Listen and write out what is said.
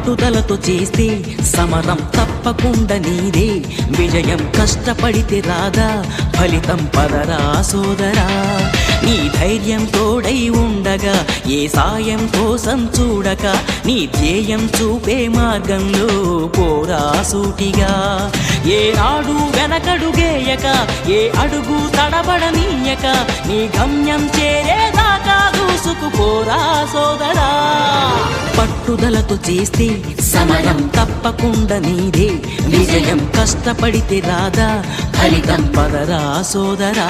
పట్టుదలతో చేస్తే సమరం తప్పకుండా నీదే, విజయం కష్టపడితే రాదా ఫలితం పదరా సోదరా. నీ ధైర్యం తోడై ఉండగా ఏ సాయం కోసం చూడక, నీ ధ్యేయం చూపే మార్గంలో పోరా సూటిగా. ఏ నాడు వెనకడుగేయక ఏ అడుగు తడబడనీయక, నీ గమ్యం చేరేదాకా దూసుకుపోరా సోదరా. పట్టుదలతో చేస్తే సమరం తప్పకుండా నీదే, విజయం కష్టపడితే రాదా ఫలితం పదరా సోదరా.